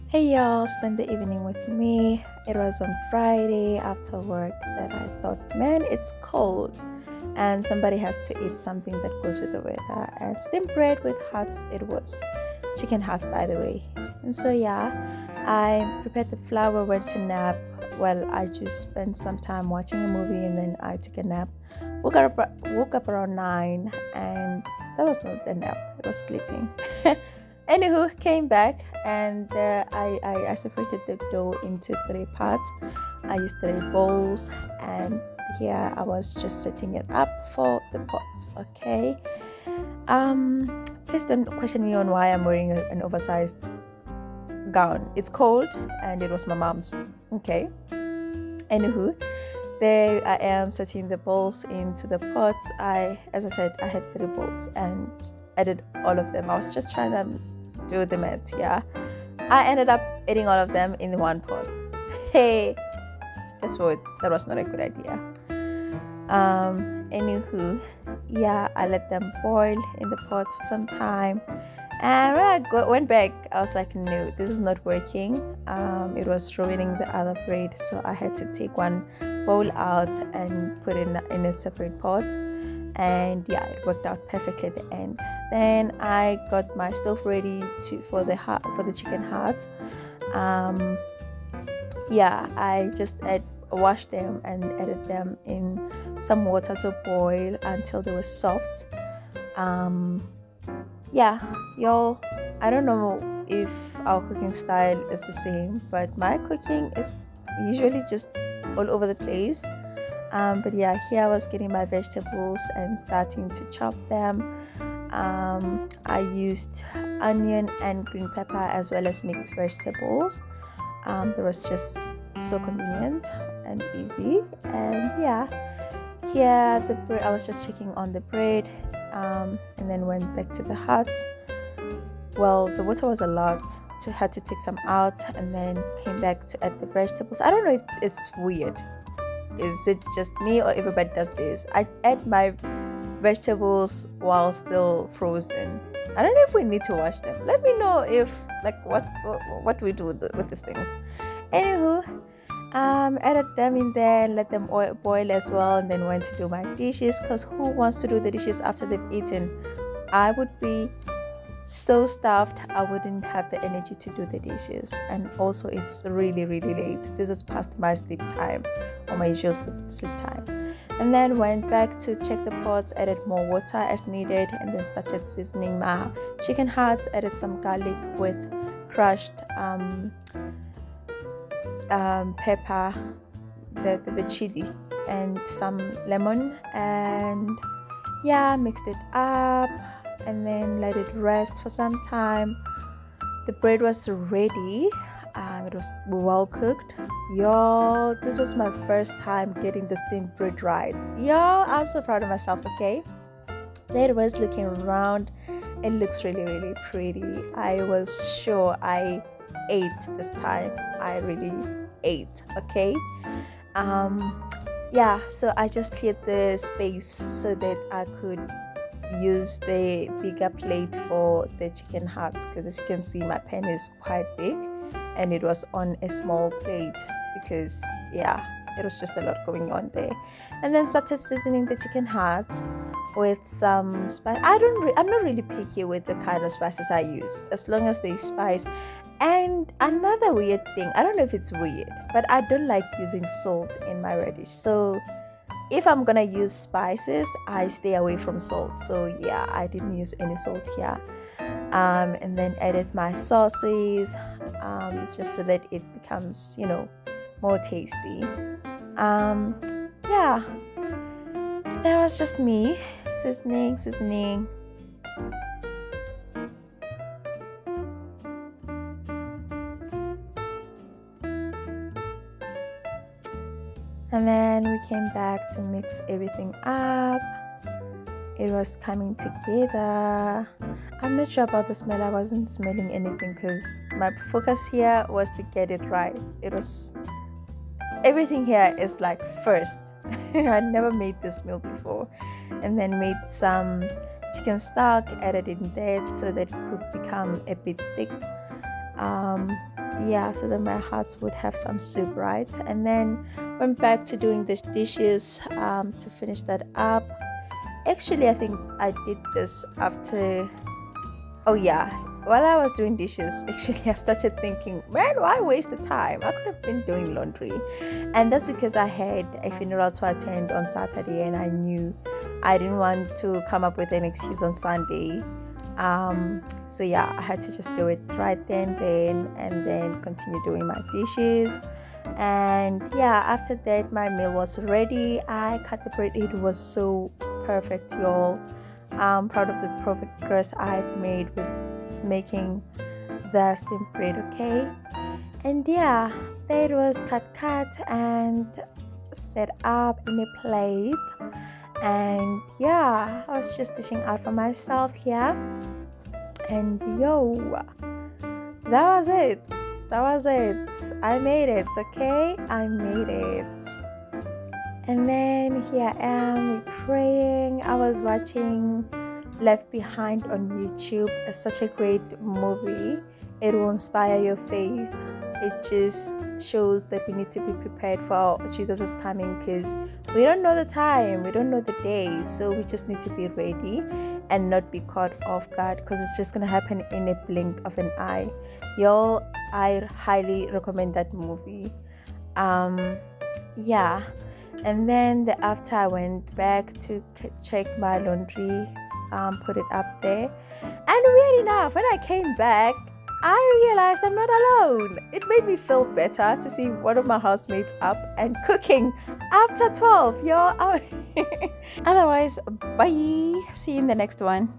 Hey y'all, spend the evening with me. It was on Friday after work that I thought, man, it's cold and somebody has to eat something that goes with the weather. And steamed bread with hearts, it was chicken hearts, by the way. And so, yeah, I prepared the flour, went to nap. Well, I just spent some time watching a movie and then I took a nap. Woke up around 9 and that was not a nap, it was sleeping. Anywho, came back and I separated the dough into three parts. I used three bowls and here I was just setting it up for the pots. Okay. Please don't question me on why I'm wearing an oversized gown. It's cold and it was my mom's. Okay. Anywho, there I am setting the bowls into the pots. As I said, I had three bowls and I did all of them. I was just trying to do the math, yeah. I ended up eating all of them in one pot. Hey, guess what? That was not a good idea. Anywho, yeah, I let them boil in the pot for some time. And when I went back, I was like, no, this is not working. It was ruining the other bread. So I had to take one bowl out and put it in a separate pot. And yeah, it worked out perfectly at the end. Then I got my stove ready for the chicken hearts. Yeah, I just washed them and added them in some water to boil until they were soft. Yeah, y'all, I don't know if our cooking style is the same, but my cooking is usually just all over the place. But yeah, here I was getting my vegetables and starting to chop them. I used onion and green pepper as well as mixed vegetables. That was just so convenient and easy. And yeah, here the bread, I was just checking on the bread, and then went back to the huts. Well, the water was a lot, so had to take some out and then came back to add the vegetables. I don't know if it's weird. Is it just me or everybody does this? I add my vegetables while still frozen. I don't know if we need to wash them. Let me know if what we do with these things. Anywho, added them in there, let them boil as well, and then went to do my dishes. Cause who wants to do the dishes after they've eaten? I would be so stuffed I wouldn't have the energy to do the dishes, and also it's really late. This is past my sleep time or my usual sleep time. And then went back to check the pots, added more water as needed, and then started seasoning my chicken hearts. Added some garlic with crushed pepper, the chili, and some lemon, and yeah, mixed it up and then let it rest for some time. The bread was ready. It was well cooked. Y'all, this was my first time getting the steamed bread right. Y'all, I'm so proud of myself, okay? There it was looking around. It looks really pretty. I was sure I ate this time. I really ate, okay? Yeah, so I just cleared the space so that I could use the bigger plate for the chicken hearts, because as you can see my pan is quite big and it was on a small plate because yeah, it was just a lot going on there. And then started seasoning the chicken hearts with some spice. I'm not really picky with the kind of spices I use, as long as they spice. And another weird thing, I don't know if it's weird, but I don't like using salt in my radish. So if I'm gonna use spices, I stay away from salt. So yeah, I didn't use any salt here. And then added my sauces, just so that it becomes, more tasty. Yeah, that was just me seasoning. And then we came back to mix everything up. It was coming together. I'm not sure about the smell. I wasn't smelling anything because my focus here was to get it right. Everything here is like first. I never made this meal before. And then made some chicken stock, added in there so that it could become a bit thick. yeah, so that my heart would have some soup, right? And then went back to doing the dishes to finish that up. Actually, I think I did this after. Oh yeah, while I was doing dishes, actually I started thinking, man, why waste the time? I could have been doing laundry. And that's because I had a funeral to attend on Saturday and I knew I didn't want to come up with an excuse on Sunday. So yeah, I had to just do it right then and then continue doing my dishes. And yeah, after that my meal was ready. I cut the bread. It was so perfect, y'all. I'm proud of the progress I've made with making the steamed bread, okay? And yeah, that was cut and set up in a plate. And yeah, I was just dishing out for myself here. And yo, that was it. That was it. I made it, okay? I made it. And then here I am praying. I was watching Left Behind on YouTube. It's such a great movie. It will inspire your faith. It just shows that we need to be prepared for Jesus' coming because we don't know the time, we don't know the day. So we just need to be ready and not be caught off guard because it's just going to happen in a blink of an eye. Y'all, I highly recommend that movie. Yeah. And then after I went back to check my laundry, put it up there. And weird enough, when I came back, I realized I'm not alone. It made me feel better to see one of my housemates up and cooking after 12, yo. Otherwise, bye. See you in the next one.